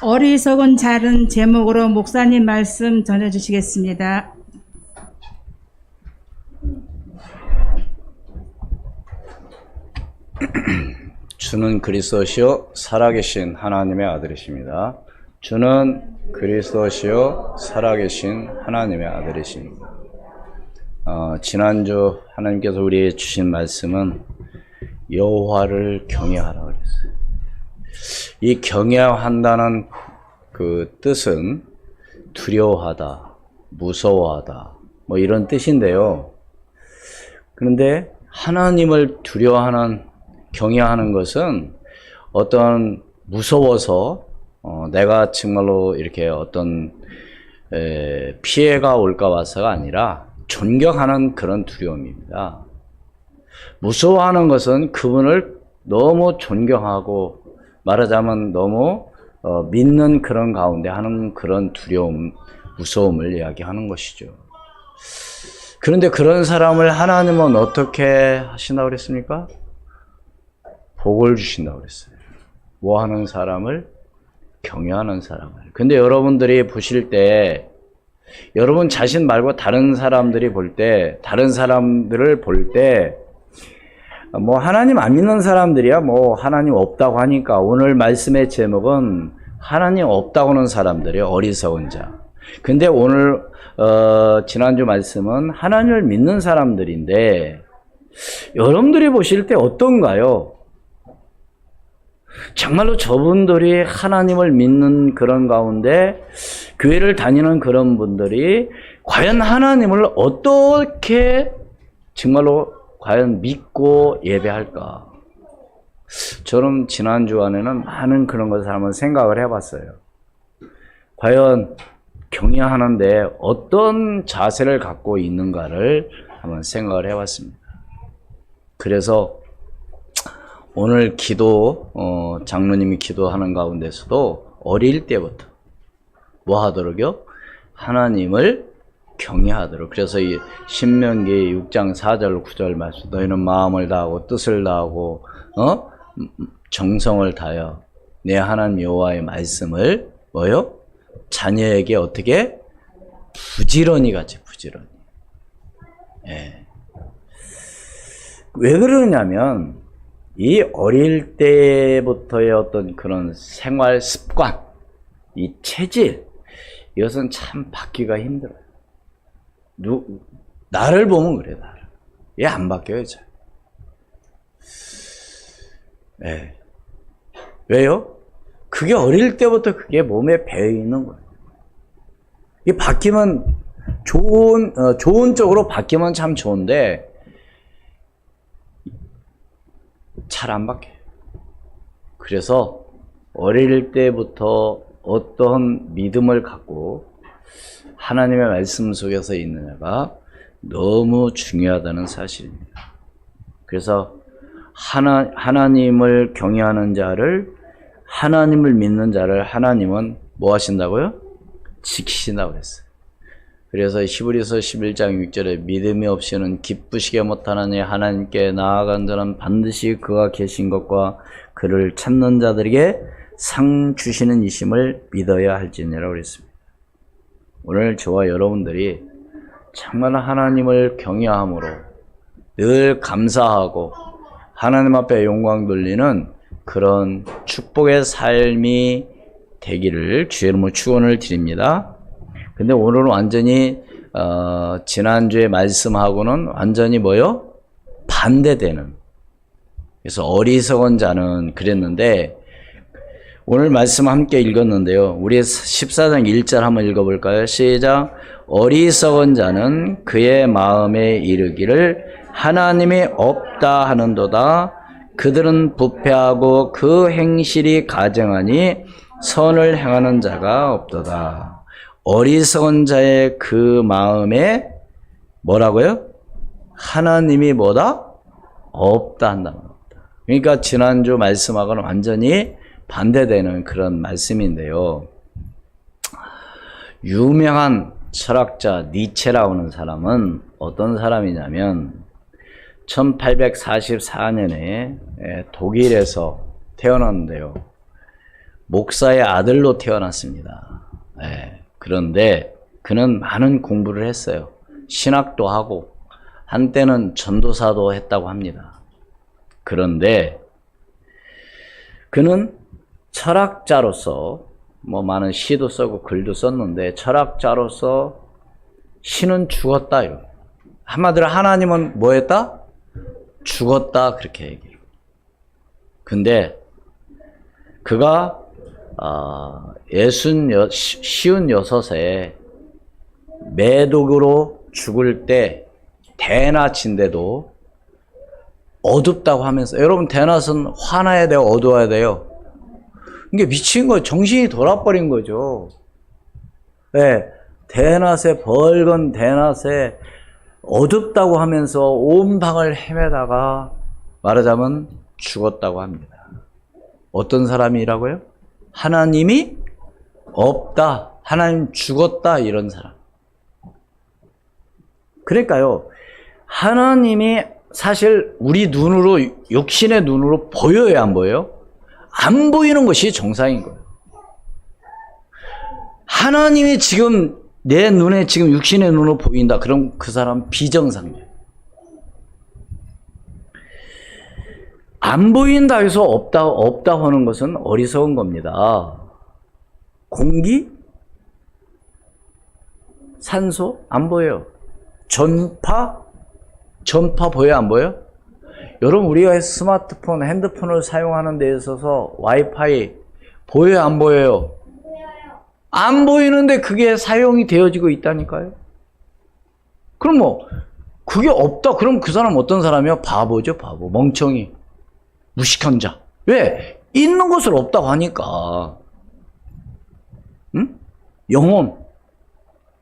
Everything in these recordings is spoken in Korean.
어리석은 자는 제목으로 목사님 말씀 전해주시겠습니다. 주는 그리스도시요 살아계신 하나님의 아들이십니다. 주는 그리스도시요 살아계신 하나님의 아들이십니다. 지난주 하나님께서 우리에게 주신 말씀은 여호와를 경외하라 그랬어요. 이 경외한다는 그 뜻은 두려워하다, 무서워하다 뭐 이런 뜻인데요. 그런데 하나님을 두려워하는 경외하는 것은 어떤 무서워서 내가 정말로 이렇게 어떤 피해가 올까 봐서가 아니라 존경하는 그런 두려움입니다. 무서워하는 것은 그분을 너무 존경하고 말하자면 너무 믿는 그런 가운데 하는 그런 두려움, 무서움을 이야기하는 것이죠. 그런데 그런 사람을 하나님은 어떻게 하신다고 그랬습니까? 복을 주신다고 그랬어요. 뭐 하는 사람을? 경외하는 사람을. 근데 여러분들이 보실 때 여러분 자신 말고 다른 사람들을 볼 때 뭐 하나님 안 믿는 사람들이야 뭐 하나님 없다고 하니까 오늘 말씀의 제목은 하나님 없다고 하는 사람들이에요. 어리석은 자. 근데 오늘 지난주 말씀은 하나님을 믿는 사람들인데 여러분들이 보실 때 어떤가요? 정말로 저분들이 하나님을 믿는 그런 가운데 교회를 다니는 그런 분들이 과연 하나님을 어떻게 정말로 과연 믿고 예배할까? 저는 지난주 안에는 많은 그런 것을 한번 생각을 해봤어요. 과연 경외하는데 어떤 자세를 갖고 있는가를 한번 생각을 해봤습니다. 그래서 오늘 기도, 장로님이 기도하는 가운데서도 어릴 때부터 뭐 하도록요? 하나님을 경외하도록. 그래서 이 신명기 6장 4절 9절 말씀, 너희는 마음을 다하고 뜻을 다하고 정성을 다하여 내 하나님 여호와의 말씀을 뭐요? 자녀에게 어떻게? 부지런히 가지, 부지런히. 예. 왜 그러냐면 이 어릴 때부터의 어떤 그런 생활 습관, 이 체질, 이것은 참 바뀌기가 힘들어요. 나를 보면 그래, 나를. 얘 안 바뀌어요, 잘. 네. 왜요? 그게 어릴 때부터 그게 몸에 배어 있는 거예요. 이게 바뀌면 좋은 쪽으로 바뀌면 참 좋은데, 잘 안 바뀌어요. 그래서 어릴 때부터 어떤 믿음을 갖고 하나님의 말씀 속에서 있느냐가 너무 중요하다는 사실입니다. 그래서 하나님을 경외하는 자를, 하나님을 믿는 자를 하나님은 뭐 하신다고요? 지키신다고 그랬어요. 그래서 히브리서 11장 6절에 믿음이 없이는 기쁘시게 못하나니 하나님께 나아간 자는 반드시 그가 계신 것과 그를 찾는 자들에게 상 주시는 이심을 믿어야 할지니라 그랬습니다. 오늘 저와 여러분들이 정말 하나님을 경외함으로 늘 감사하고 하나님 앞에 영광 돌리는 그런 축복의 삶이 되기를 주의 이름으로 축원을 드립니다. 근데 오늘은 완전히 지난주에 말씀하고는 완전히 뭐요? 반대되는. 그래서 어리석은 자는 그랬는데 오늘 말씀 함께 읽었는데요. 우리 14장 1절 한번 읽어볼까요? 시작. 어리석은 자는 그의 마음에 이르기를 하나님이 없다 하는도다. 그들은 부패하고 그 행실이 가증하니 선을 행하는 자가 없도다. 어리석은 자의 그 마음에 뭐라고요? 하나님이 뭐다? 없다 한다. 그러니까 지난주 말씀하고는 완전히 반대되는 그런 말씀인데요. 유명한 철학자 니체라고 하는 사람은 어떤 사람이냐면 1844년에 독일에서 태어났는데요. 목사의 아들로 태어났습니다. 예, 그런데 그는 많은 공부를 했어요. 신학도 하고 한때는 전도사도 했다고 합니다. 그런데 그는 철학자로서 많은 시도 쓰고 글도 썼는데 철학자로서 신은 죽었다. 한마디로 하나님은 뭐 했다? 죽었다. 그렇게 얘기해요. 근데 그가 56에 매독으로 죽을 때 대낮인데도 어둡다고 하면서, 여러분 대낮은 화나야 돼요? 어두워야 돼요? 이게 미친 거예요. 정신이 돌아버린 거죠. 네, 대낮에, 벌건 대낮에 어둡다고 하면서 온 방을 헤매다가 말하자면 죽었다고 합니다. 어떤 사람이라고요? 하나님이 없다, 하나님 죽었다, 이런 사람. 그러니까요, 하나님이 사실 우리 눈으로, 육신의 눈으로 보여요, 안 보여요? 안 보이는 것이 정상인 거예요. 하나님이 지금 내 눈에 지금 육신의 눈으로 보인다. 그럼 그 사람 비정상이에요. 안 보인다 해서 없다 하는 것은 어리석은 겁니다. 공기? 산소? 안 보여요. 전파 보여요, 안 보여요? 여러분, 우리가 스마트폰, 핸드폰을 사용하는 데 있어서 와이파이 보여요, 안 보여요? 안 보이는데 그게 사용이 되어지고 있다니까요. 그럼 그게 없다. 그럼 그 사람 어떤 사람이야? 바보죠, 바보. 멍청이. 무식한 자. 왜? 있는 것을 없다고 하니까. 응? 영혼,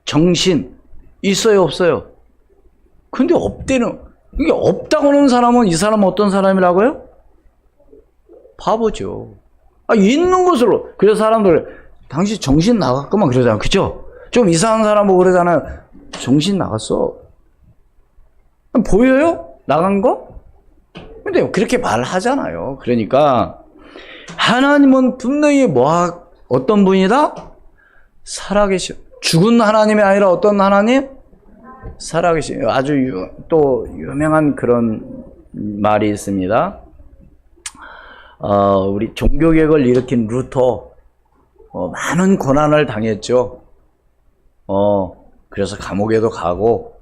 정신 있어요, 없어요? 근데 없대는, 이게 없다고 하는 사람은, 이 사람은 어떤 사람이라고요? 바보죠. 있는 것으로. 그래서 사람들, 당신 정신 나갔구만 그러잖아요. 그죠? 좀 이상한 사람 보고 그러잖아요. 정신 나갔어. 보여요? 나간 거? 근데 그렇게 말하잖아요. 그러니까 하나님은 분명히 어떤 분이다? 살아계셔. 죽은 하나님이 아니라 어떤 하나님? 살아계신. 아주 또 유명한 그런 말이 있습니다. 우리 종교개혁을 일으킨 루터, 많은 고난을 당했죠. 그래서 감옥에도 가고,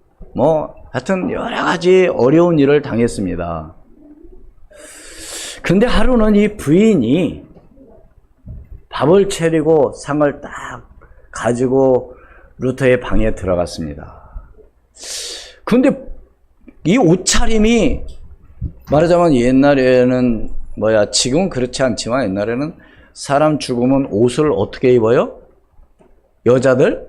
하여튼 여러 가지 어려운 일을 당했습니다. 근데 하루는 이 부인이 밥을 차리고 상을 딱 가지고 루터의 방에 들어갔습니다. 근데 이 옷차림이 말하자면 옛날에는 지금은 그렇지 않지만 옛날에는 사람 죽으면 옷을 어떻게 입어요? 여자들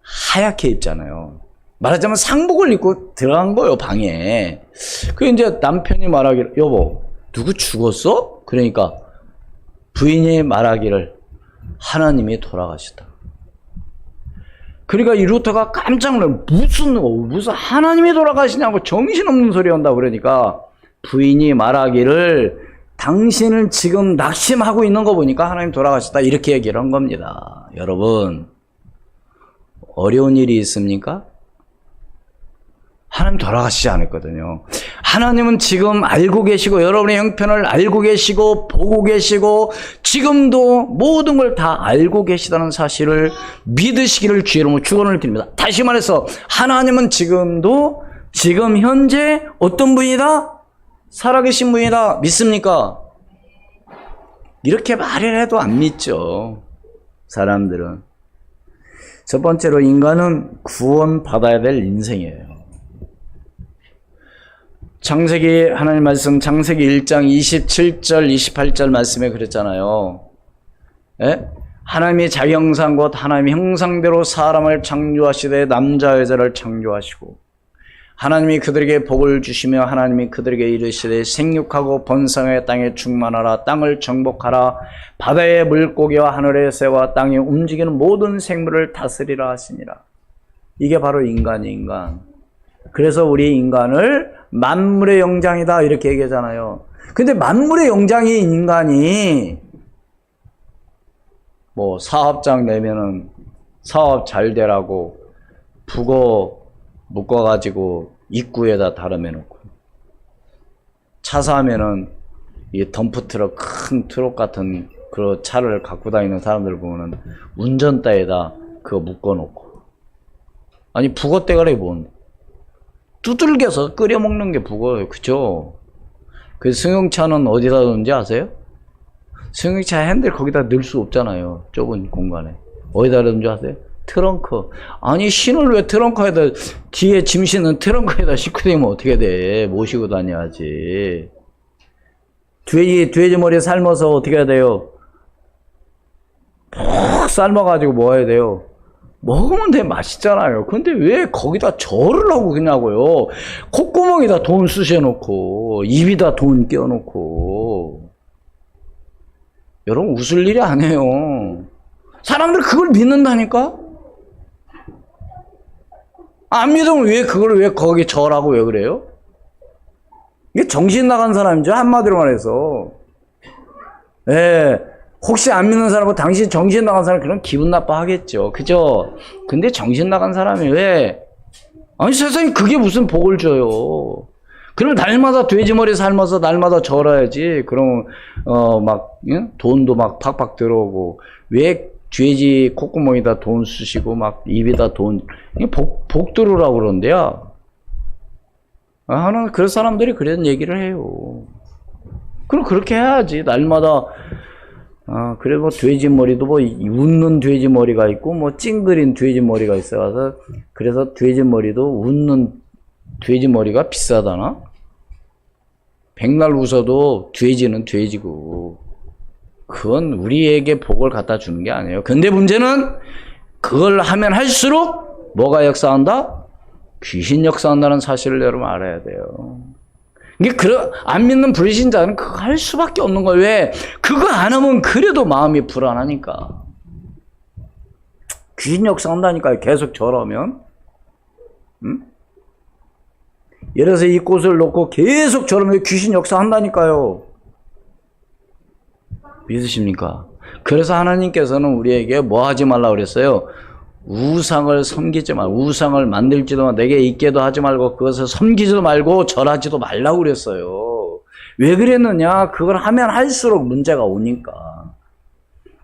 하얗게 입잖아요. 말하자면 상복을 입고 들어간 거예요, 방에. 그 이제 남편이 말하기를, 여보, 누구 죽었어? 그러니까 부인이 말하기를, 하나님이 돌아가시다. 그러니까 이 루터가 깜짝 놀라, 무슨 하나님이 돌아가시냐고 정신없는 소리 한다고. 그러니까 부인이 말하기를, 당신을 지금 낙심하고 있는 거 보니까 하나님 돌아가셨다, 이렇게 얘기를 한 겁니다. 여러분, 어려운 일이 있습니까? 하나님 돌아가시지 않았거든요. 하나님은 지금 알고 계시고, 여러분의 형편을 알고 계시고, 보고 계시고, 지금도 모든 걸 다 알고 계시다는 사실을 믿으시기를 주의 이름으로 축원을 드립니다. 다시 말해서 하나님은 지금도, 지금 현재 어떤 분이다? 살아계신 분이다. 믿습니까? 이렇게 말을 해도 안 믿죠, 사람들은. 첫 번째로, 인간은 구원받아야 될 인생이에요. 창세기, 하나님 말씀, 창세기 1장 27절, 28절 말씀에 그랬잖아요. 예? 하나님이 자기 형상 곧 하나님의 형상대로 사람을 창조하시되 남자 여자를 창조하시고, 하나님이 그들에게 복을 주시며 하나님이 그들에게 이르시되 생육하고 번성하여 땅에 충만하라, 땅을 정복하라, 바다의 물고기와 하늘의 새와 땅에 움직이는 모든 생물을 다스리라 하시니라. 이게 바로 인간이 인간. 그래서 우리 인간을 만물의 영장이다 이렇게 얘기하잖아요. 근데 만물의 영장인 인간이 뭐 사업장 내면은 사업 잘 되라고 북어 묶어가지고 입구에다 다름해놓고, 차 사면은 이 덤프트럭, 큰 트럭 같은 그런 차를 갖고 다니는 사람들 보면은 운전대에다 그거 묶어놓고. 아니 북어 대가리 뭔 두들겨서 끓여 먹는 게 북어예요, 그죠? 그 승용차는 어디다 놓는지 아세요? 승용차 핸들 거기다 넣을 수 없잖아요, 좁은 공간에. 어디다 놓는지 아세요? 트렁크. 아니 신을 왜 트렁크에다, 뒤에 짐 싣는 트렁크에다 싣고 다니면 어떻게 돼? 모시고 다녀야지. 돼지 머리 삶아서 어떻게 해야 돼요? 푹 삶아가지고 뭐 해야 돼요? 먹으면 돼, 맛있잖아요. 근데 왜 거기다 절을 하고 그냐고요? 콧구멍에다 돈 쑤셔놓고 입에다 돈 끼워놓고. 여러분 웃을 일이 아니에요. 사람들 그걸 믿는다니까? 안 믿으면 왜 거기 절하고 왜 그래요? 이게 정신 나간 사람이죠, 한마디로 말해서. 예. 혹시 안 믿는 사람은 당신 정신 나간 사람 그럼 기분 나빠하겠죠, 그죠? 근데 정신 나간 사람이 왜? 아니 세상에 그게 무슨 복을 줘요? 그럼 날마다 돼지머리 삶아서 날마다 절어야지. 그럼 막 돈도 막 팍팍 들어오고. 왜 돼지 콧구멍에다 돈 쑤시고 막 입에다 돈, 복 들으라고 그런대요. 하는 그런 사람들이 그런 얘기를 해요. 그럼 그렇게 해야지. 날마다. 그래 뭐 돼지 머리도 뭐 웃는 돼지 머리가 있고 뭐 찡그린 돼지 머리가 있어서, 그래서 돼지 머리도 웃는 돼지 머리가 비싸다나? 백날 웃어도 돼지는 돼지고. 그건 우리에게 복을 갖다 주는 게 아니에요. 근데 문제는 그걸 하면 할수록 뭐가 역사한다? 귀신 역사한다는 사실을 여러분 알아야 돼요. 이게 안 믿는 불신자는 그거 할 수밖에 없는 거예요. 왜? 그거 안 하면 그래도 마음이 불안하니까. 귀신 역사한다니까요. 계속 절하면. 응? 예를 들어서 이 꽃을 놓고 계속 절하면 귀신 역사한다니까요. 믿으십니까? 그래서 하나님께서는 우리에게 뭐 하지 말라고 그랬어요? 우상을 섬기지 말고, 우상을 만들지도 말고, 내게 있게도 하지 말고, 그것을 섬기지도 말고 절하지도 말라고 그랬어요. 왜 그랬느냐? 그걸 하면 할수록 문제가 오니까.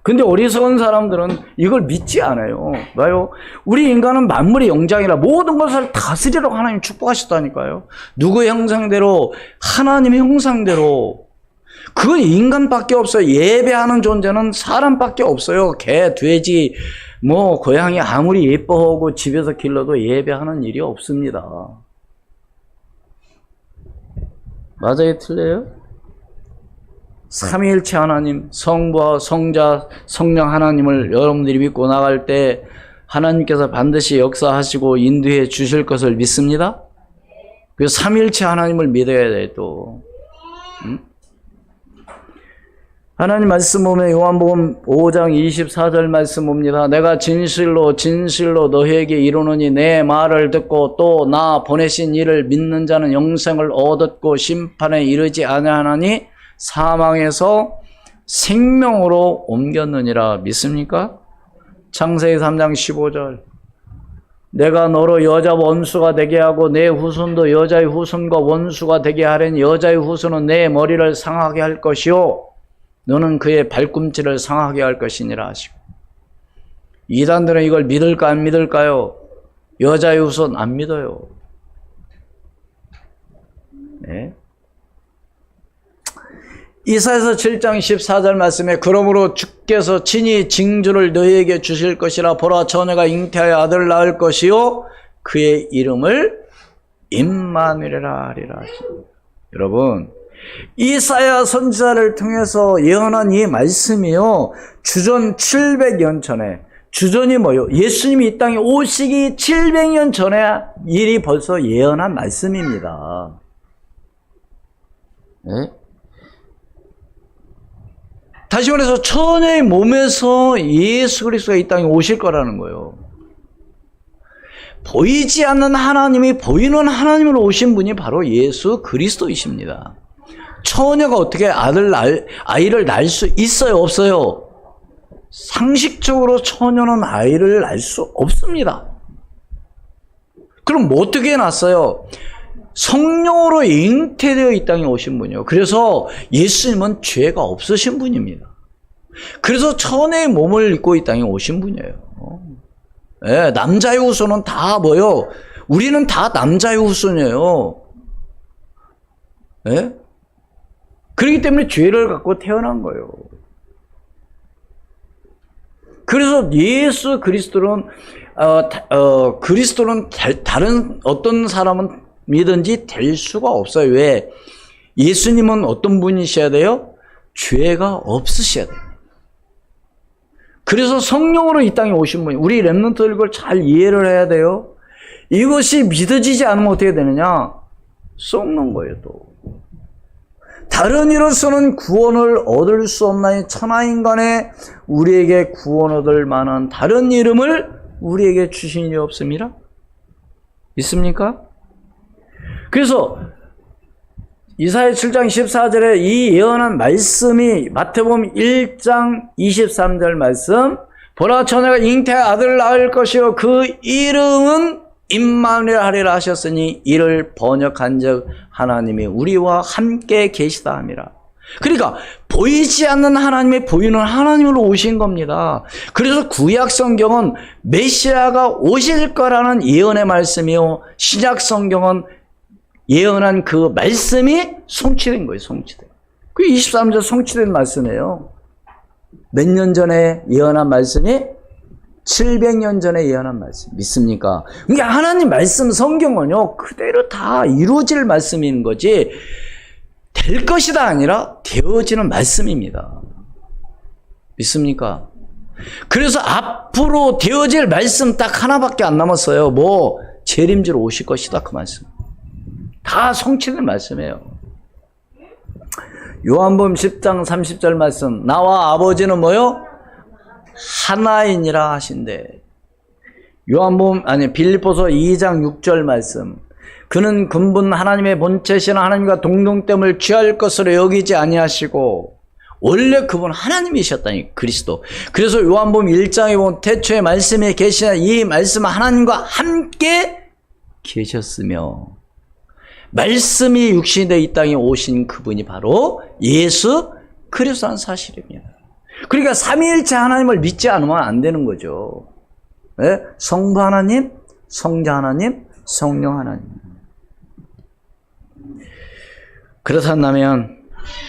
근데 어리석은 사람들은 이걸 믿지 않아요. 왜요? 우리 인간은 만물의 영장이라 모든 것을 다스리라고 하나님 축복하셨다니까요. 누구의 형상대로? 하나님의 형상대로. 그건 인간밖에 없어요. 예배하는 존재는 사람밖에 없어요. 개, 돼지, 뭐 고양이 아무리 예뻐하고 집에서 길러도 예배하는 일이 없습니다. 맞아요, 틀려요? 삼위일체 하나님, 성부와 성자, 성령 하나님을 여러분들이 믿고 나갈 때 하나님께서 반드시 역사하시고 인도해 주실 것을 믿습니다. 그 삼위일체 하나님을 믿어야 돼 또. 하나님 말씀 보면 요한복음 5장 24절 말씀 봅니다. 내가 진실로 진실로 너희에게 이르노니 내 말을 듣고 또 나 보내신 이를 믿는 자는 영생을 얻었고 심판에 이르지 아니하나니 사망에서 생명으로 옮겼느니라. 믿습니까? 창세기 3장 15절. 내가 너로 여자 원수가 되게 하고 내 후손도 여자의 후손과 원수가 되게 하려니 여자의 후손은 내 머리를 상하게 할 것이요 너는 그의 발꿈치를 상하게 할 것이니라 하시고. 이단들은 이걸 믿을까 안 믿을까요? 여자의 후손 안 믿어요. 네. 이사야서 7장 14절 말씀에 그러므로 주께서 친히 징조를 너희에게 주실 것이라. 보라 처녀가 잉태하여 아들을 낳을 것이요 그의 이름을 임마누엘이라 하리라. 여러분, 이사야 선지자를 통해서 예언한 이 말씀이요, 주전 700년 전에, 주전이 뭐요? 예수님이 이 땅에 오시기 700년 전에 일이 벌써 예언한 말씀입니다. 네? 다시 말해서 처녀의 몸에서 예수 그리스도가 이 땅에 오실 거라는 거예요. 보이지 않는 하나님이 보이는 하나님으로 오신 분이 바로 예수 그리스도이십니다. 처녀가 어떻게 아이를 낳을 수 있어요, 없어요? 상식적으로 처녀는 아이를 낳을 수 없습니다. 그럼 뭐 어떻게 낳았어요? 성령으로 잉태되어 이 땅에 오신 분이요. 그래서 예수님은 죄가 없으신 분입니다. 그래서 천의 몸을 입고 이 땅에 오신 분이에요. 예, 남자의 후손은 다 뭐요? 우리는 다 남자의 후손이에요. 예? 그렇기 때문에 죄를 갖고 태어난 거예요. 그래서 예수 그리스도는 다른 어떤 사람이든지 될 수가 없어요. 왜? 예수님은 어떤 분이셔야 돼요? 죄가 없으셔야 돼요. 그래서 성령으로 이 땅에 오신 분이, 우리 렘넌트들 이걸 잘 이해를 해야 돼요. 이것이 믿어지지 않으면 어떻게 되느냐? 썩는 거예요, 또. 다른 이로서는 구원을 얻을 수 없나니 천하인간에 우리에게 구원 얻을 만한 다른 이름을 우리에게 주신 이 없습니다. 있습니까? 그래서 이사야 7장 14절에 이 예언한 말씀이 마태복음 1장 23절 말씀, 보라 처녀가 잉태하여 아들을 낳을 것이요 그 이름은 임마누엘 하리라 하셨으니 이를 번역한즉 하나님이 우리와 함께 계시다 함이라. 그러니까 보이지 않는 하나님의 보이는 하나님으로 오신 겁니다. 그래서 구약 성경은 메시아가 오실 거라는 예언의 말씀이요, 신약 성경은 예언한 그 말씀이 성취된 거예요. 성취된. 그 23절 성취된 말씀이에요. 몇 년 전에 예언한 말씀이 700년 전에 예언한 말씀. 믿습니까? 그러니까 하나님 말씀 성경은요, 그대로 다 이루어질 말씀인 거지, 될 것이다 아니라 되어지는 말씀입니다. 믿습니까? 그래서 앞으로 되어질 말씀 딱 하나밖에 안 남았어요. 뭐? 재림주로 오실 것이다. 그 말씀. 다 성취된 말씀이에요. 요한복음 10장 30절 말씀. 나와 아버지는 뭐요? 하나이니라 하신대. 빌립보서 2장 6절 말씀. 그는 근본 하나님의 본체신 하나님과 동등됨을 취할 것으로 여기지 아니하시고, 원래 그분 하나님이셨다니, 그리스도. 그래서 요한복음 1장에 보면 태초에 말씀에 계시나 이 말씀은 하나님과 함께 계셨으며, 말씀이 육신이 되어 이 땅에 오신 그분이 바로 예수 그리스도라는 사실입니다. 그러니까 삼위일체 하나님을 믿지 않으면 안 되는 거죠. 네? 성부 하나님, 성자 하나님, 성령 하나님. 그렇다면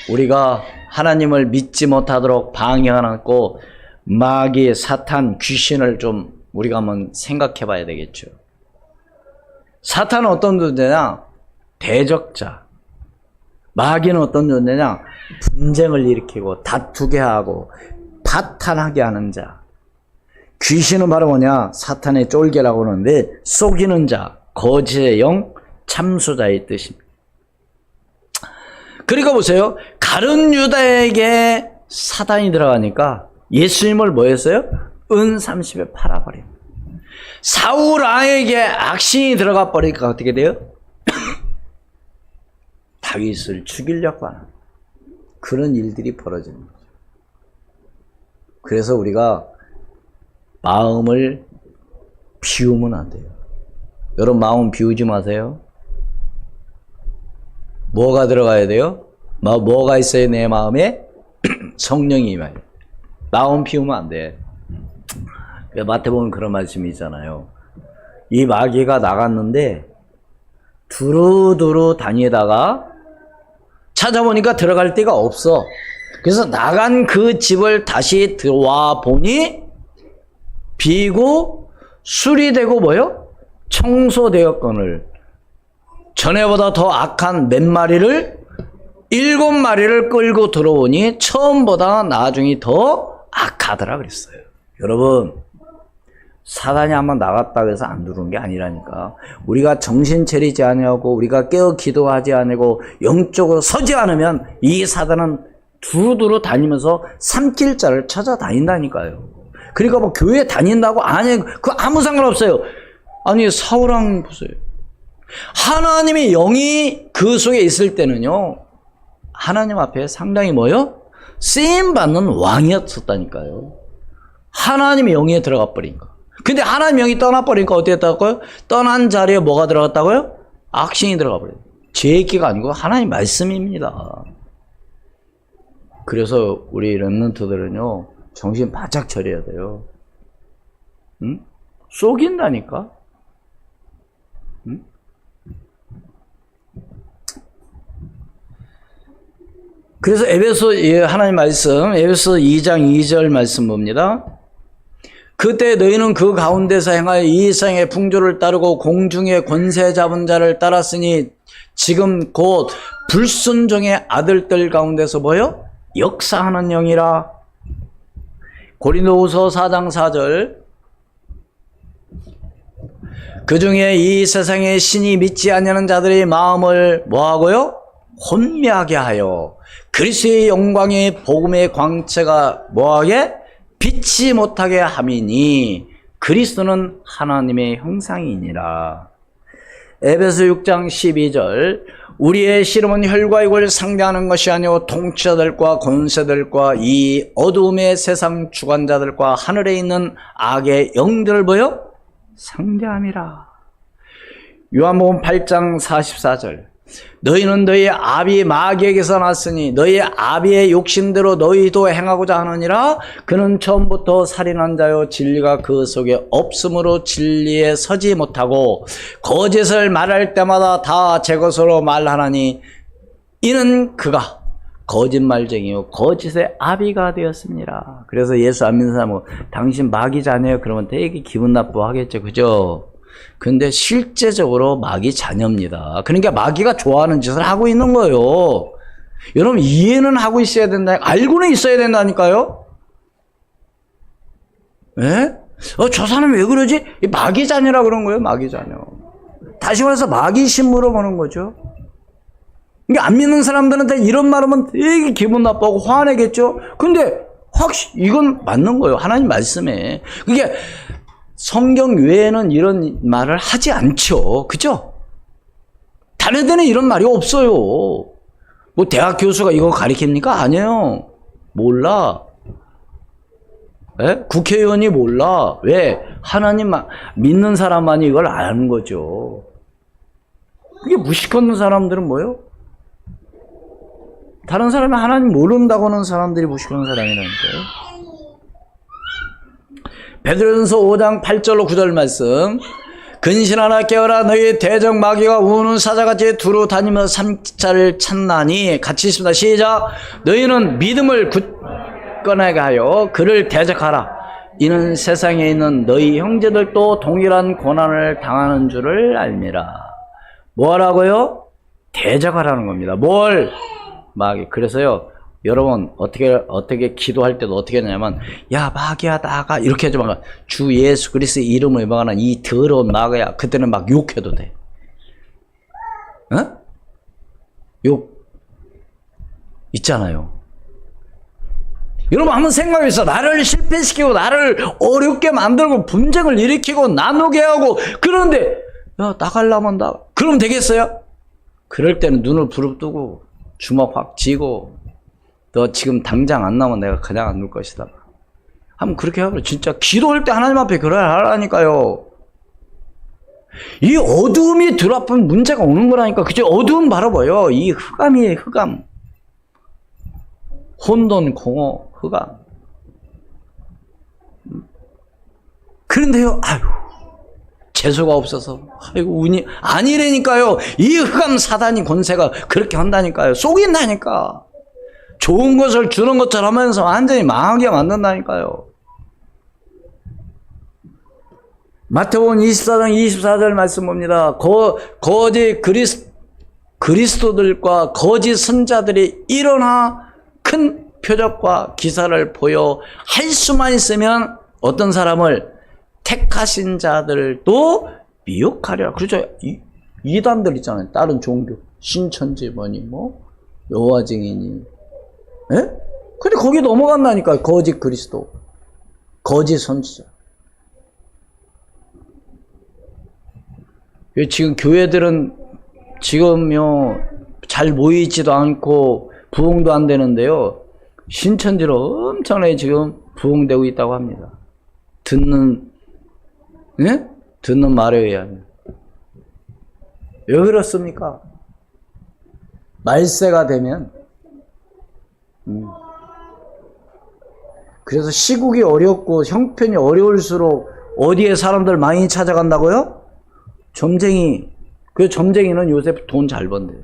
우리가 하나님을 믿지 못하도록 방해하고 마귀, 사탄, 귀신을 좀 우리가 한번 생각해 봐야 되겠죠. 사탄은 어떤 존재냐? 대적자. 마귀는 어떤 존재냐? 분쟁을 일으키고 다투게 하고 파탄하게 하는 자. 귀신은 바로 뭐냐? 사탄의 쫄개라고 하는데 속이는 자, 거짓의 영, 참소자의 뜻입니다. 그러니까 보세요. 가룟 유다에게 사단이 들어가니까 예수님을 뭐 했어요? 은 30에 팔아버립니다. 사울 왕에게 악신이 들어가 버리니까 어떻게 돼요? 다윗을 죽이려고 하는 그런 일들이 벌어지는 거죠. 그래서 우리가 마음을 비우면 안 돼요. 여러분 마음 비우지 마세요. 뭐가 들어가야 돼요? 뭐가 있어야 내 마음에? 성령이 임해요. 마음 비우면 안 돼. 마태복음 그런 말씀이 있잖아요. 이 마귀가 나갔는데 두루두루 다니다가 찾아보니까 들어갈 데가 없어. 그래서 나간 그 집을 다시 들어와 보니 비고 수리되고 뭐요? 청소되었거늘 전에보다 더 악한 몇 마리를 7마리를 끌고 들어오니 처음보다 나중에 더 악하더라 그랬어요. 여러분, 사단이 한번 나갔다 그래서 안 들어오는 게 아니라니까. 우리가 정신 차리지 않으고 우리가 깨어 기도하지 않고 영적으로 서지 않으면 이 사단은 두루두루 다니면서 삼킬 자를 찾아다닌다니까요. 그러니까 뭐 교회 다닌다고 아니, 그 아무 상관없어요. 아니 사울왕 보세요. 하나님의 영이 그 속에 있을 때는요, 하나님 앞에 상당히 뭐요? 쓰임받는 왕이었었다니까요. 하나님의 영이 들어가 버리니까. 근데 하나님의 영이 떠나버리니까 어떻게 했다고요? 떠난 자리에 뭐가 들어갔다고요? 악신이 들어가 버려요. 제 얘기가 아니고 하나님 말씀입니다. 그래서 우리 렘넌트들은요, 정신 바짝 차려야 돼요. 응? 속인다니까? 응? 그래서 에베소 하나님 말씀, 에베소 2장 2절 말씀 봅니다. 그때 너희는 그 가운데서 행하여 이 세상의 풍조를 따르고 공중의 권세 잡은 자를 따랐으니 지금 곧 불순종의 아들들 가운데서 뭐요? 역사하는 영이라. 고린도후서 4장 4절. 그 중에 이 세상의 신이 믿지 아니하는 자들의 마음을 뭐하고요? 혼미하게 하여 그리스도의 영광의 복음의 광채가 뭐하게? 빛이 못하게 함이니 그리스도는 하나님의 형상이니라. 에베소 6장 12절. 우리의 씨름은 혈과 육을 상대하는 것이 아니오 통치자들과 권세들과 이 어두움의 세상 주관자들과 하늘에 있는 악의 영들을 보여 상대함이라. 요한복음 8장 44절. 너희는 너희 아비 마귀에게서 났으니 너희 아비의 욕심대로 너희도 행하고자 하느니라. 그는 처음부터 살인한 자요 진리가 그 속에 없으므로 진리에 서지 못하고 거짓을 말할 때마다 다 제 것으로 말하나니 이는 그가 거짓말쟁이요 거짓의 아비가 되었습니다. 그래서 예수 안 믿는 사람은 당신 마귀 자녀예요 그러면 되게 기분 나쁘하겠죠, 그죠? 근데 실제적으로 마귀 자녀입니다. 그러니까 마귀가 좋아하는 짓을 하고 있는 거예요. 여러분 이해는 하고 있어야 된다. 알고는 있어야 된다니까요. 예? 저 사람이 왜 그러지? 마귀 자녀라 그런 거예요. 마귀 자녀. 다시 말해서 마귀 신물로 보는 거죠. 그러니까 안 믿는 사람들한테 이런 말 하면 되게 기분 나빠하고 화내겠죠. 근데 이건 맞는 거예요. 하나님 말씀에. 그게 성경 외에는 이런 말을 하지 않죠. 그죠? 다른 데는 이런 말이 없어요. 뭐 대학 교수가 이거 가르칩니까? 아니에요. 몰라. 에? 국회의원이 몰라. 왜? 하나님 믿는 사람만이 이걸 아는 거죠. 그게 무식한 사람들은 뭐예요? 다른 사람이 하나님 모른다고 하는 사람들이 무식한 사람이라니까요. 베드로전서 5장 8절로 9절 말씀. 근신하라 깨어라 너희 대적 마귀가 우는 사자같이 두루 다니며 삼자를 찾나니 같이 있습니다. 시작. 너희는 믿음을 굳건하게 하여 그를 대적하라. 이는 세상에 있는 너희 형제들도 동일한 고난을 당하는 줄을 알미라. 뭐 하라고요? 대적하라는 겁니다. 뭘? 마귀. 그래서요 여러분 어떻게 기도할 때도 어떻게 하냐면 야 마귀야 나가 이렇게 하지 마. 주 예수 그리스도의 이름을 막아는 이 더러운 마귀야. 그때는 막 욕해도 돼. 어? 욕 있잖아요. 여러분 한번 생각해서 나를 실패시키고 나를 어렵게 만들고 분쟁을 일으키고 나누게 하고 그런데 야 나가려면 나 그러면 되겠어요? 그럴 때는 눈을 부릅뜨고 주먹 확 쥐고 너 지금 당장 안 나오면 내가 그냥 안 놓을 것이다. 한번 그렇게 하고 진짜 기도할 때 하나님 앞에 그래야 하라니까요. 이 어두움이 들어와보면 문제가 오는 거라니까. 그죠? 어두움 바로 뭐예요? 이 흑암이에요. 흑암. 혼돈, 공허, 흑암. 그런데요. 아유 재수가 없어서 아이고 운이 아니라니까요. 이 흑암 사단이 권세가 그렇게 한다니까요. 속인다니까. 좋은 것을 주는 것처럼 하면서 완전히 망하게 만든다니까요. 마태복음 24장 24절 말씀 봅니다. 거짓 그리스도들과 거짓 선자들이 일어나 큰 표적과 기사를 보여 할 수만 있으면 어떤 사람을 택하신 자들도 미혹하리라. 그렇죠. 이단들 있잖아요. 다른 종교 신천지 뭐니 여호와 증인이 예? 근데 거기 넘어간다니까. 거짓 그리스도 거짓 선지자. 지금 교회들은 지금요 잘 모이지도 않고 부흥도 안 되는데요 신천지로 엄청나게 지금 부흥되고 있다고 합니다. 듣는 예? 듣는 말에 의하면. 왜 그렇습니까? 말세가 되면 그래서 시국이 어렵고 형편이 어려울수록 어디에 사람들 많이 찾아간다고요? 점쟁이. 그 점쟁이는 요새 돈 잘 번대요.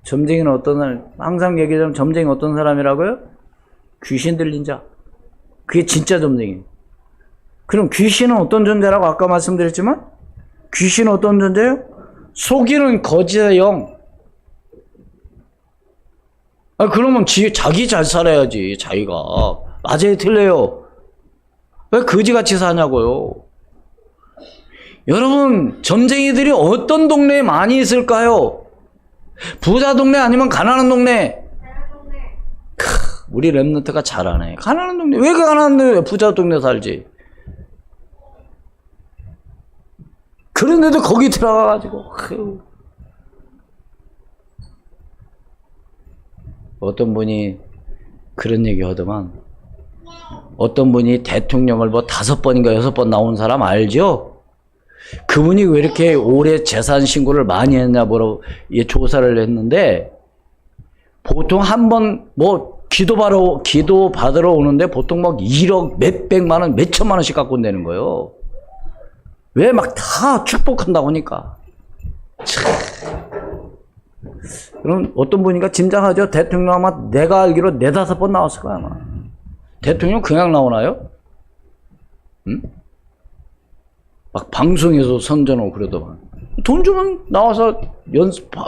점쟁이는 어떤 사람, 항상 얘기하자면 점쟁이 어떤 사람이라고요? 귀신 들린 자. 그게 진짜 점쟁이. 그럼 귀신은 어떤 존재라고 아까 말씀드렸지만, 귀신은 어떤 존재예요? 속이는 거짓의 영. 그러면 자기 잘 살아야지, 자기가. 맞아요, 틀려요? 왜 거지같이 사냐고요? 여러분, 점쟁이들이 어떤 동네에 많이 있을까요? 부자 동네 아니면 가난한 동네? 우리 랩런트가 잘하네. 가난한 동네. 왜 가난한 동네? 부자 동네 살지? 그런데도 거기 들어가가지고. 어떤 분이 그런 얘기 하더만, 어떤 분이 대통령을 뭐 5번인가 6번 나온 사람 알죠? 그분이 왜 이렇게 오래 재산 신고를 많이 했냐 보러 조사를 했는데, 보통 한 번 뭐 기도 받으러 오는데 보통 막 1억 몇백만 원, 몇천만 원씩 갖고 온다는 거예요. 왜? 막 다 축복한다고 하니까. 그럼 어떤 분이가 짐작하죠? 대통령 아마 내가 알기로 4-5번 나왔을 거야, 아마. 대통령 그냥 나오나요? 응? 막 방송에서 선전하고 그러더만. 돈 주면 나와서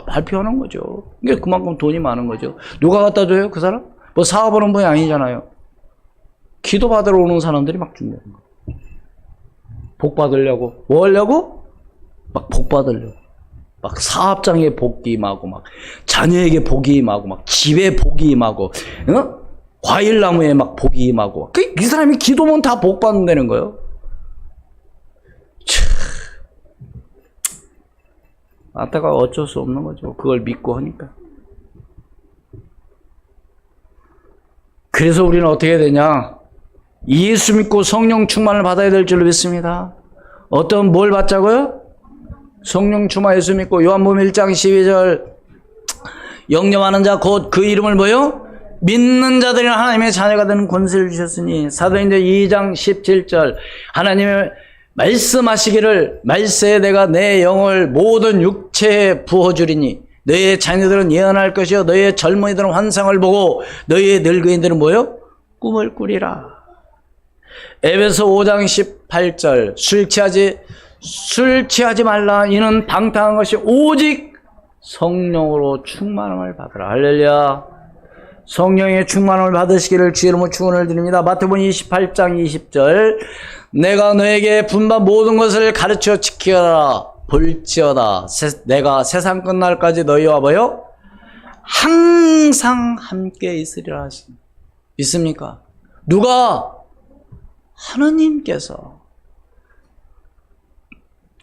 발표하는 거죠. 이게 그만큼 돈이 많은 거죠. 누가 갖다 줘요, 그 사람? 뭐 사업하는 분이 아니잖아요. 기도 받으러 오는 사람들이 막 준다는 거. 복 받으려고. 뭐 하려고? 막 복 받으려고. 막 사업장에 복이 임하고, 막 자녀에게 복이 임하고, 막 집에 복이 임하고, 과일나무에 막 복이 임하고. 이 사람이 기도면 다 복 받는다는 거예요. 아따가 어쩔 수 없는 거죠. 그걸 믿고 하니까. 그래서 우리는 어떻게 해야 되냐? 예수 믿고 성령 충만을 받아야 될 줄로 믿습니다. 어떤 뭘 받자고요? 성령 충만 예수 믿고 요한복음 1장 12절 영접하는 자 곧 그 이름을 뭐요? 믿는 자들이 하나님의 자녀가 되는 권세를 주셨으니 사도행전 2장 17절 하나님의 말씀하시기를 말세에 내가 내 영을 모든 육체에 부어주리니 너희의 자녀들은 예언할 것이요 너희의 젊은이들은 환상을 보고 너희의 늙은이들은 뭐요? 꿈을 꾸리라. 에베소 5장 18절 술 취하지 말라 이는 방탕한 것이 오직 성령으로 충만함을 받으라. 할렐루야. 성령의 충만함을 받으시기를 주의 이름으로 축원을 드립니다. 마태복음 28장 20절 내가 너에게 분반 모든 것을 가르쳐 지키라 볼지어다 내가 세상 끝날까지 너희와 뭐요? 항상 함께 있으리라 하십니다. 있습니까? 누가? 하나님께서.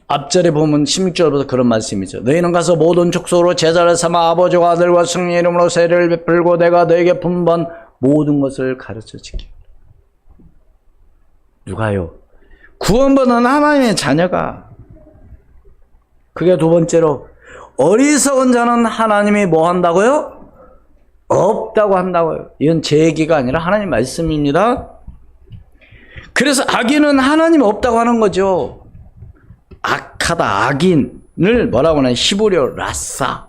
앞절에 보면 16절부터 그런 말씀이죠. 너희는 가서 모든 족속으로 제자를 삼아 아버지와 아들과 성령의 이름으로 세례를 베풀고 내가 너에게 분반 모든 것을 가르쳐 지키라. 누가요? 구원받은 하나님의 자녀가. 그게 두 번째로 어리석은 자는 하나님이 뭐 한다고요? 없다고 한다고요. 이건 제 얘기가 아니라 하나님 말씀입니다. 그래서 악인은 하나님 없다고 하는 거죠. 악하다, 악인을 뭐라고 하냐? 히브리어 라사.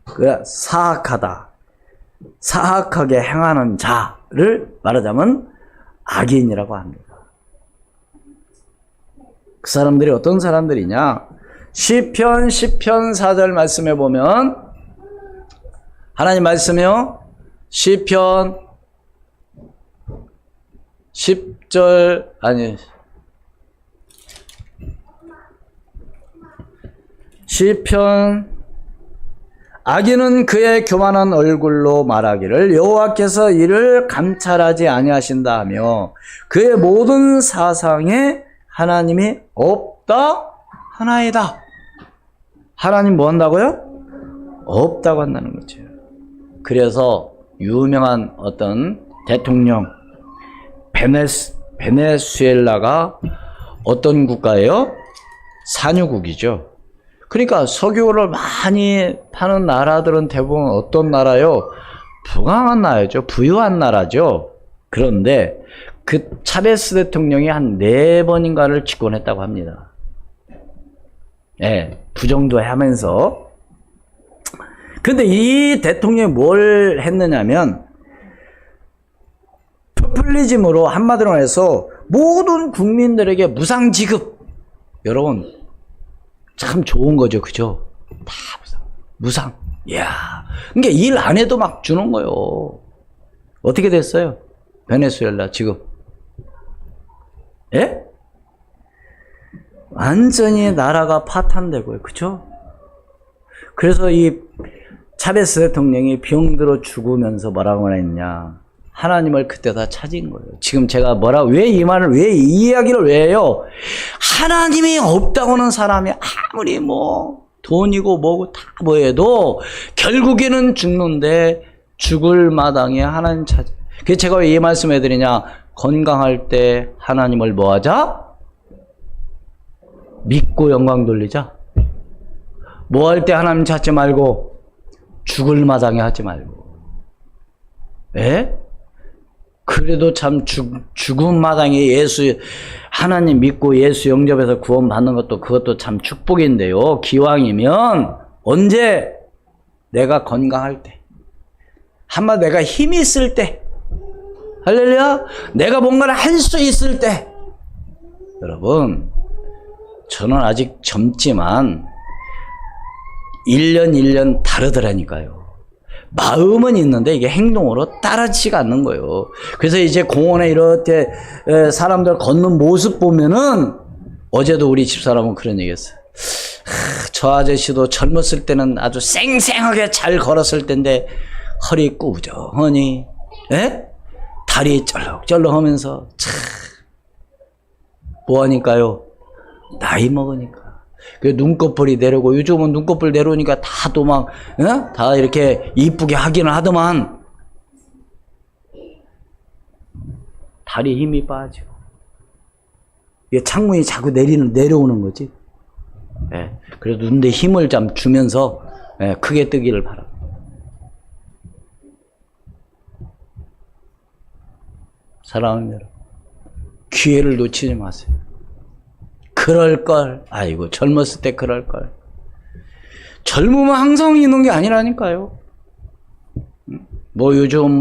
그 사악하다, 사악하게 행하는 자를 말하자면 악인이라고 합니다. 그 사람들이 어떤 사람들이냐? 시편 4절 말씀해 보면 하나님 말씀이요. 시편 10절 아니 시편 악인은 그의 교만한 얼굴로 말하기를 여호와께서 이를 감찰하지 아니하신다 하며 그의 모든 사상에 하나님이 없다 하나이다. 하나님 뭐 한다고요? 없다고 한다는 거죠. 그래서 유명한 어떤 대통령, 베네수엘라가 어떤 국가예요? 산유국이죠. 그러니까 석유를 많이 파는 나라들은 대부분 어떤 나라요? 부강한 나라죠. 부유한 나라죠. 그런데 그 차베스 대통령이 한 4번인가를 집권했다고 합니다. 예, 부정도 하면서. 근데 이 대통령이 뭘 했느냐면, 포퓰리즘으로 한마디로 해서 모든 국민들에게 무상 지급. 여러분, 참 좋은 거죠. 그죠? 다 무상. 이야. 그러니까 일 안 해도 막 주는 거예요. 어떻게 됐어요? 베네수엘라 지금. 예? 완전히 나라가 파탄되고요. 그죠? 그래서 이 차베스 대통령이 병들어 죽으면서 뭐라고 했냐. 하나님을 그때 다 찾은 거예요. 지금 제가 왜 이 이야기를 왜 해요? 하나님이 없다고는 사람이 아무리 돈이고 뭐고 다 뭐해도 결국에는 죽는데 죽을 마당에 하나님 찾아. 그래서 제가 왜 이 말씀 해드리냐. 건강할 때 하나님을 뭐 하자? 믿고 영광 돌리자. 뭐 할 때 하나님 찾지 말고 죽을 마당에 하지 말고. 예? 그래도 참 죽음 마당에 하나님 믿고 예수 영접해서 구원 받는 그것도 참 축복인데요. 기왕이면 언제? 내가 건강할 때. 한마디 내가 힘이 있을 때. 할렐루야. 내가 뭔가를 할 수 있을 때. 여러분, 저는 아직 젊지만 1년 1년 다르더라니까요. 마음은 있는데 이게 행동으로 따라지가 않는 거예요. 그래서 이제 공원에 이렇게 사람들 걷는 모습 보면은, 어제도 우리 집사람은 그런 얘기 했어요. 저 아저씨도 젊었을 때는 아주 쌩쌩하게 잘 걸었을 텐데 허리 꾸부정하니, 예? 다리 쩔렁쩔렁 하면서 참 뭐하니까요? 나이 먹으니까. 그 눈꺼풀이 내려오고, 요즘은 눈꺼풀 내려오니까 다 또 막, 다 이렇게 이쁘게 하기는 하더만, 다리에 힘이 빠지고, 이게 창문이 자꾸 내려오는 거지. 예. 그래도 눈에 힘을 좀 주면서, 예, 크게 뜨기를 바랍니다. 사랑하는 여러분, 기회를 놓치지 마세요. 그럴걸. 아이고, 젊었을 때 그럴걸. 젊으면 항상 있는 게 아니라니까요. 요즘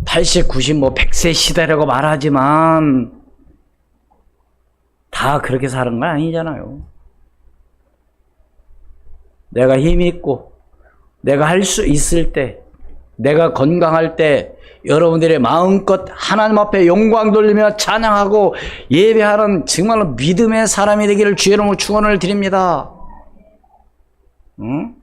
80, 90, 100세 시대라고 말하지만, 다 그렇게 사는 건 아니잖아요. 내가 힘이 있고, 내가 할 수 있을 때, 내가 건강할 때, 여러분들의 마음껏 하나님 앞에 영광 돌리며 찬양하고 예배하는 정말로 믿음의 사람이 되기를 주의 이름으로 축원을 드립니다. 응?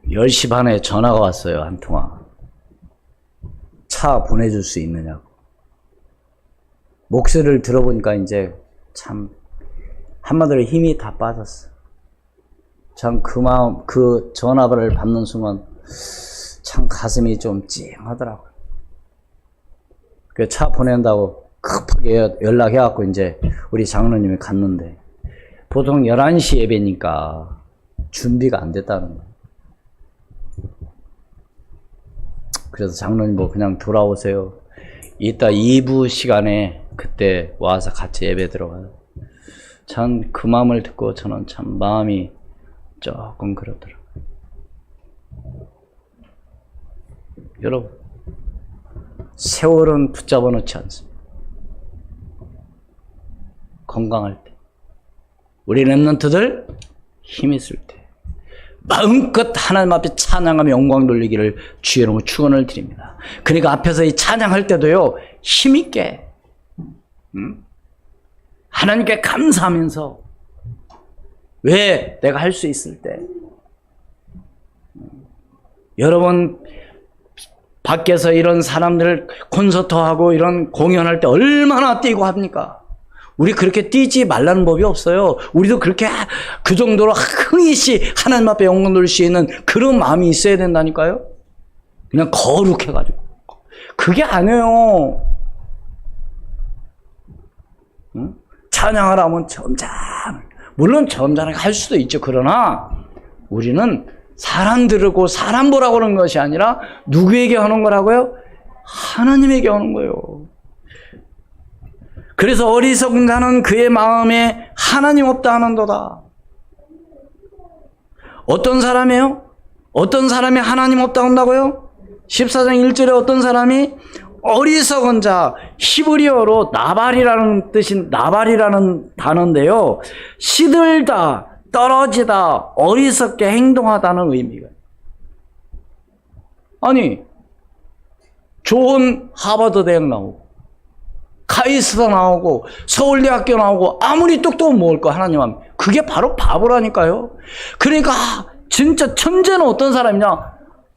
(10시) 반에 전화가 왔어요. 한 통화. 차 보내줄 수 있느냐고. 목소리를 들어보니까 이제 참 한마디로 힘이 다 빠졌어. 참 그 마음, 그 전화를 받는 순간 참 가슴이 좀 찡하더라고요. 그 차 보낸다고 급하게 연락해갖고 이제 우리 장로님이 갔는데, 보통 11시 예배니까 준비가 안 됐다는 거예요. 그래서 장로님 그냥 돌아오세요. 이따 2부 시간에 그때 와서 같이 예배 들어가요. 참 그 마음을 듣고 저는 참 마음이 조금 그렇더라고요. 여러분, 세월은 붙잡아 놓지 않습니다. 건강할 때, 우리 렘넌트들 힘 있을 때 마음껏 하나님 앞에 찬양하며 영광 돌리기를 주의 이름으로 축원을 드립니다. 그러니까 앞에서 이 찬양할 때도요, 힘 있게, 하나님께 감사하면서, 왜? 내가 할 수 있을 때. 여러분, 밖에서 이런 사람들 콘서트하고 이런 공연할 때 얼마나 뛰고 합니까? 우리 그렇게 뛰지 말라는 법이 없어요. 우리도 그렇게 그 정도로 흥이시 하나님 앞에 영광 돌릴 수 있는 그런 마음이 있어야 된다니까요. 그냥 거룩해가지고. 그게 아니에요. 응? 찬양을 하면 점잖. 물론 점잖게 할 수도 있죠. 그러나 우리는 사람 들으고 사람 보라고 하는 것이 아니라 누구에게 하는 거라고요? 하나님에게 하는 거예요. 그래서 어리석은 자는 그의 마음에 하나님 없다 하는도다. 어떤 사람이에요? 어떤 사람이 하나님 없다 한다고요? 14장 1절에 어떤 사람이 어리석은 자, 히브리어로 나발이라는 뜻인 나발이라는 단어인데요. 시들다, 떨어지다, 어리석게 행동하다는 의미가. 아니, 좋은 하버드 대학 나오고 카이스트 나오고 서울대학교 나오고 아무리 똑똑은 먹을 거 하나님 하면 그게 바로 바보라니까요. 그러니까 진짜 천재는 어떤 사람이냐?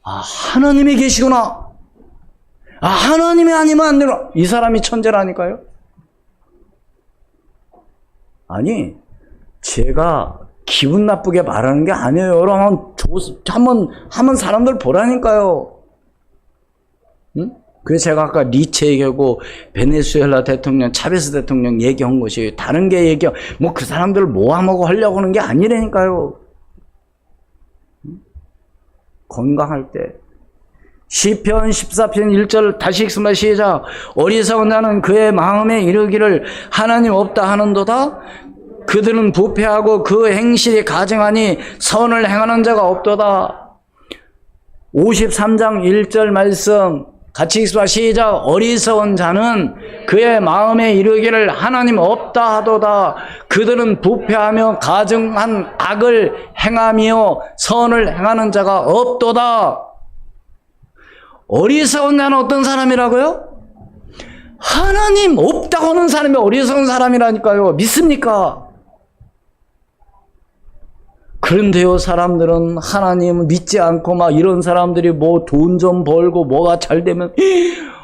아, 하나님이 계시구나. 아, 하나님이 아니면 안 되나? 이 사람이 천재라니까요. 아니, 제가 기분 나쁘게 말하는 게 아니에요. 여러분 한번 사람들 보라니까요. 응? 그래서 제가 아까 리체 얘기하고 베네수엘라 대통령, 차베스 대통령 얘기한 것이 다른 게 얘기하 뭐 그 사람들을 모함하고 하려고 하는 게 아니라니까요. 건강할 때 시편 14편 1절 다시 읽습니다. 시작. 어리석은 자는 그의 마음에 이르기를 하나님 없다 하는도다. 그들은 부패하고 그 행실이 가증하니 선을 행하는 자가 없도다. 53장 1절 말씀 같이 읽습니다. 시작. 어리석은 자는 그의 마음에 이르기를 하나님 없다 하도다. 그들은 부패하며 가증한 악을 행하며 선을 행하는 자가 없도다. 어리석은 자는 어떤 사람이라고요? 하나님 없다고 하는 사람이 어리석은 사람이라니까요. 믿습니까? 그런데요, 사람들은 하나님 믿지 않고 막 이런 사람들이 뭐 돈 좀 벌고 뭐가 잘 되면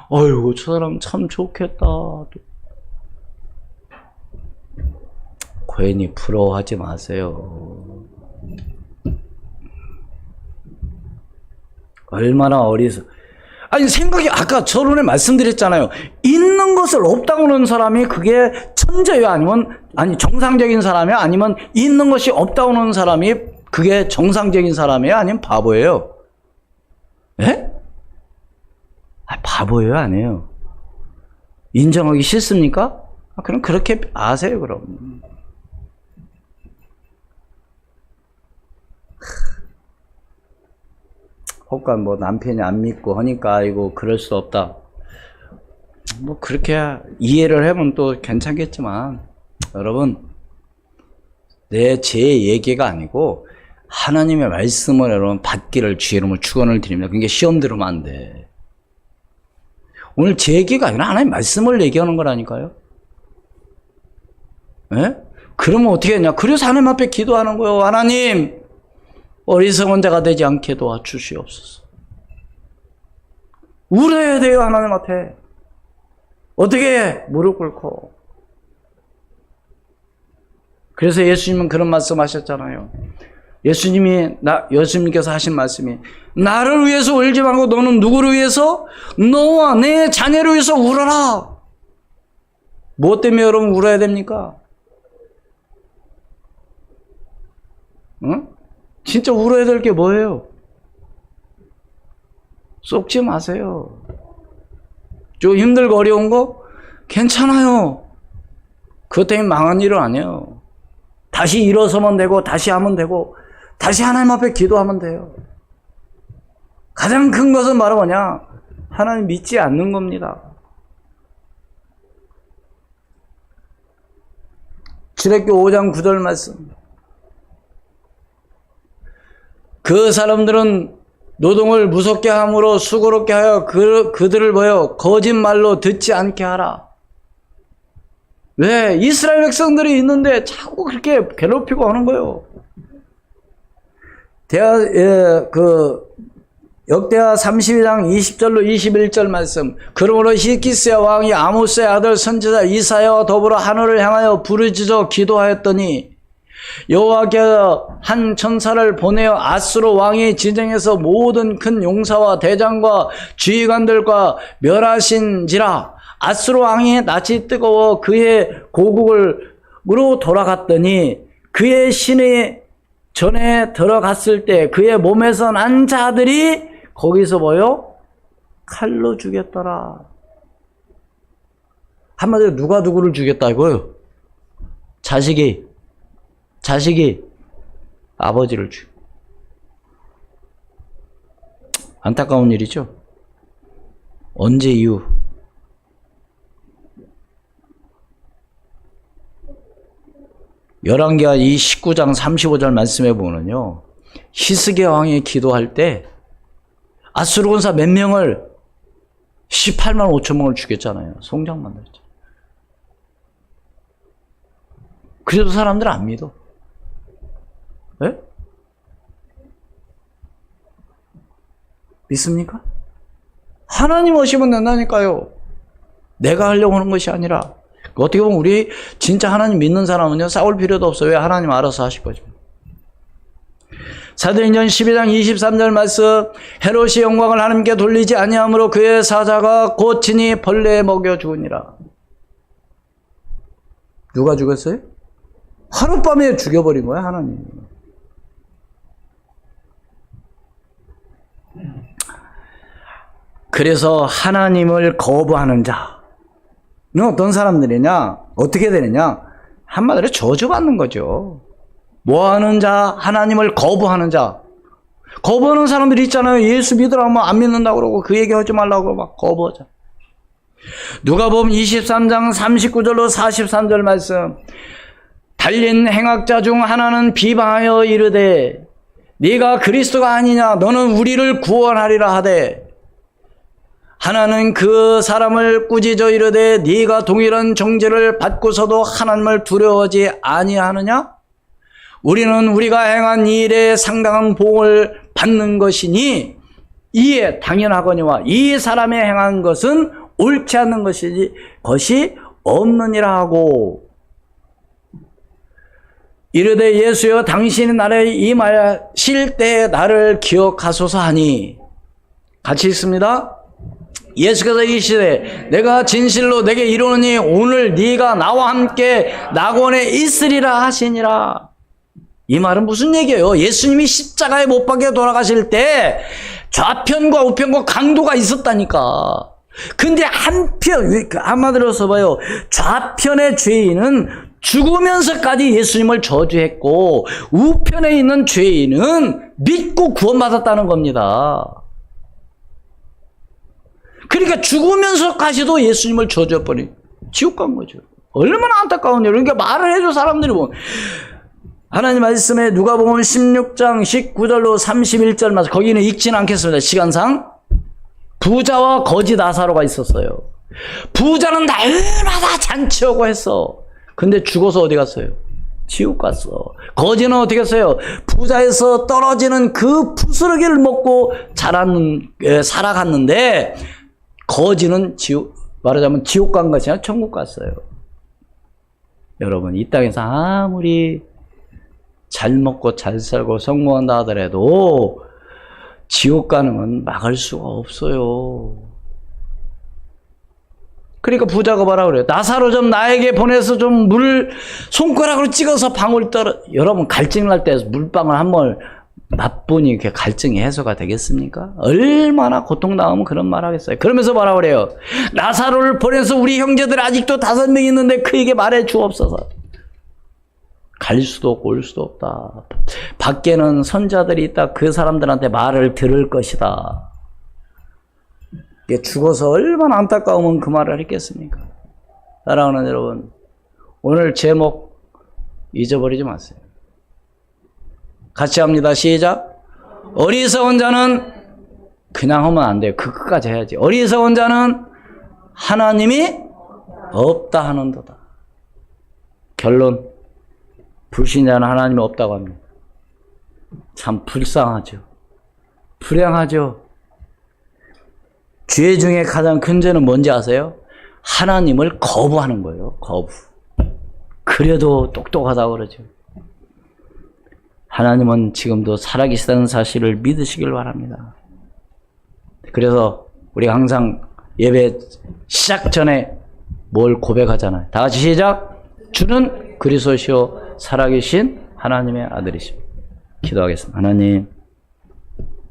어이구 저 사람 참 좋겠다. 괜히 부러워하지 마세요. 얼마나 아니 생각이 아까 저번에 말씀드렸잖아요. 있는 것을 없다고 하는 사람이 그게 천재예요? 아니 정상적인 사람이에요? 아니면 있는 것이 없다고 하는 사람이 그게 정상적인 사람이에요? 아니면 바보예요? 예? 바보예요? 아니에요? 인정하기 싫습니까? 그럼 그렇게 아세요 그럼. 혹간 뭐 남편이 안 믿고 하니까 아이고 그럴 수 없다. 뭐 그렇게 이해를 하면 또 괜찮겠지만 여러분 제 얘기가 아니고 하나님의 말씀을 여러분 받기를 주의 이름으로 축원을 드립니다. 그러니까 시험 들으면 안 돼. 오늘 제 얘기가 아니라 하나님의 말씀을 얘기하는 거라니까요. 예? 그러면 어떻게 했냐? 그래서 하나님 앞에 기도하는 거예요. 하나님 어리석은 자가 되지 않게 도와주시옵소서. 울어야 돼요, 하나님 앞에. 어떻게 무릎 꿇고. 그래서 예수님은 그런 말씀 하셨잖아요. 예수님께서 하신 말씀이 나를 위해서 울지 말고 너는 누구를 위해서? 너와 내 자녀를 위해서 울어라. 무엇 때문에 여러분 울어야 됩니까? 응? 진짜 울어야 될 게 뭐예요? 쏙지 마세요. 좀 힘들고 어려운 거? 괜찮아요. 그것 때문에 망한 일은 아니에요. 다시 일어서면 되고 다시 하면 되고 다시 하나님 앞에 기도하면 돼요. 가장 큰 것은 바로 뭐냐? 하나님 믿지 않는 겁니다. 출애굽기 5장 9절 말씀. 그 사람들은 노동을 무섭게 함으로 수고롭게 하여 그들을 뭐요? 거짓말로 듣지 않게 하라. 왜? 이스라엘 백성들이 있는데 자꾸 그렇게 괴롭히고 하는 거예요. 역대하 32장 20절로 21절 말씀. 그러므로 히스기야 왕이 아모스의 아들 선지자 이사야와 더불어 하늘을 향하여 부르짖어 기도하였더니 여호와께서 한 천사를 보내어 아수르 왕이 지정해서 모든 큰 용사와 대장과 지휘관들과 멸하신지라. 아수르 왕이 낯이 뜨거워 그의 고국으로 돌아갔더니 그의 신의 전에 들어갔을 때 그의 몸에서 난 자들이 거기서 뭐요? 칼로 죽였더라. 한마디로 누가 누구를 죽였다고요? 자식이 아버지를 죽여. 안타까운 일이죠. 언제 이후? 열왕기하 이 19장 35절 말씀해 보면요, 히스기야 왕이 기도할 때 아수르 군사 몇 명을 18만 5천 명을 죽였잖아요. 송장 만들었죠. 그래도 사람들 안 믿어. 네? 믿습니까? 하나님 오시면 된다니까요. 내가 하려고 하는 것이 아니라. 어떻게 보면 우리 진짜 하나님 믿는 사람은요, 싸울 필요도 없어요. 왜? 하나님 알아서 하실 거죠. 사도행전 12장 23절 말씀. 헤롯이 영광을 하나님께 돌리지 아니하므로 그의 사자가 곧 친히 벌레에 먹여 죽으니라. 누가 죽였어요? 하룻밤에 죽여버린 거야, 하나님. 그래서 하나님을 거부하는 자는 어떤 사람들이냐? 어떻게 되느냐? 한마디로 저주받는 거죠. 뭐하는 자? 하나님을 거부하는 자. 거부하는 사람들이 있잖아요. 예수 믿으라면 안 믿는다고 그러고 그 얘기 하지 말라고 막 거부하자. 누가복음 23장 39절로 43절 말씀. 달린 행악자 중 하나는 비방하여 이르되 네가 그리스도가 아니냐? 너는 우리를 구원하리라 하되 하나는 그 사람을 꾸짖어 이르되 네가 동일한 정죄를 받고서도 하나님을 두려워하지 아니하느냐? 우리는 우리가 행한 일에 상당한 보응을 받는 것이니 이에 당연하거니와 이 사람이 행한 것은 옳지 않는 것이 없느니라 하고 이르되 예수여 당신이 나를 임하실 때에 나를 기억하소서 하니 같이 있습니다. 예수께서 이르시되 내가 진실로 내게 이르노니 오늘 네가 나와 함께 낙원에 있으리라 하시니라. 이 말은 무슨 얘기예요? 예수님이 십자가에 못 박혀 돌아가실 때 좌편과 우편과 강도가 있었다니까. 근데 한마디로 써봐요. 좌편의 죄인은 죽으면서까지 예수님을 저주했고 우편에 있는 죄인은 믿고 구원받았다는 겁니다. 그러니까 죽으면서까지도 예수님을 저주해버린 지옥 간 거죠. 얼마나 안타까운 일. 그러니까 말을 해줘 사람들이 보면. 하나님 말씀에 누가복음 16장 19절로 31절 말씀, 거기는 읽지는 않겠습니다. 시간상. 부자와 거지 나사로가 있었어요. 부자는 날마다 잔치하고 했어. 근데 죽어서 어디 갔어요? 지옥 갔어. 거지는 어떻게 했어요? 부자에서 떨어지는 그 부스러기를 먹고 살아갔는데 거지는 말하자면 지옥 간 것이 아니라 천국 갔어요. 여러분, 이 땅에서 아무리 잘 먹고 잘 살고 성공한다 하더라도 지옥 가는 건 막을 수가 없어요. 그러니까 부자가 뭐라 그래요? 나사로 좀 나에게 보내서 좀 물 손가락으로 찍어서 방울 여러분 갈증 날 때 물방울 한 번 맛보니 이렇게 갈증이 해소가 되겠습니까? 얼마나 고통당하면 그런 말 하겠어요. 그러면서 뭐라 그래요? 나사로를 보내서 우리 형제들 아직도 5명 있는데 그에게 말해 주옵소서. 갈 수도 없고 올 수도 없다. 밖에는 선자들이 있다. 그 사람들한테 말을 들을 것이다. 죽어서 얼마나 안타까우면 그 말을 했겠습니까? 사랑하는 여러분, 오늘 제목 잊어버리지 마세요. 같이 합니다. 시작. 어리석은 자는 그냥 하면 안 돼요. 그 끝까지 해야지. 어리석은 자는 하나님이 없다 하는도다. 결론, 불신자는 하나님이 없다고 합니다. 참 불쌍하죠. 불행하죠. 죄 중에 가장 큰 죄는 뭔지 아세요? 하나님을 거부하는 거예요. 거부. 그래도 똑똑하다고 그러죠. 하나님은 지금도 살아계시다는 사실을 믿으시길 바랍니다. 그래서 우리가 항상 예배 시작 전에 뭘 고백하잖아요. 다 같이 시작. 주는 그리스도시요 살아계신 하나님의 아들이십니다. 기도하겠습니다. 하나님,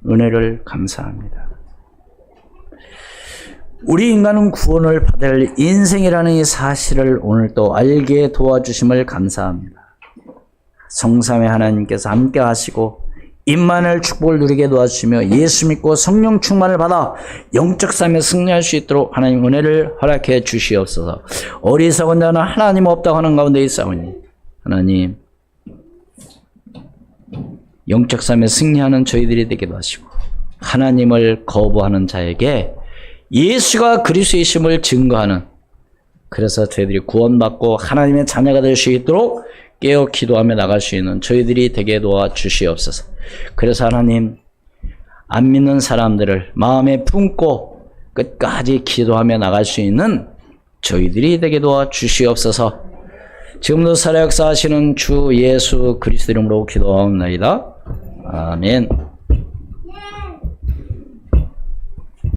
은혜를 감사합니다. 우리 인간은 구원을 받을 인생이라는 이 사실을 오늘 또 알게 도와주심을 감사합니다. 성삼의 하나님께서 함께 하시고 임마누엘 축복을 누리게 도와주시며 예수 믿고 성령 충만을 받아 영적 삶에 승리할 수 있도록 하나님 은혜를 허락해 주시옵소서. 어리석은 자는 하나님 없다고 하는 가운데 있사오니 하나님 영적 삶에 승리하는 저희들이 되기도 하시고 하나님을 거부하는 자에게 예수가 그리스도이심을 증거하는, 그래서 저희들이 구원받고 하나님의 자녀가 될 수 있도록 깨어 기도하며 나갈 수 있는 저희들이 되게 도와주시옵소서. 그래서 하나님, 안 믿는 사람들을 마음에 품고 끝까지 기도하며 나갈 수 있는 저희들이 되게 도와주시옵소서. 지금도 살아 역사하시는 주 예수 그리스도 이름으로 기도하옵나이다. 아멘.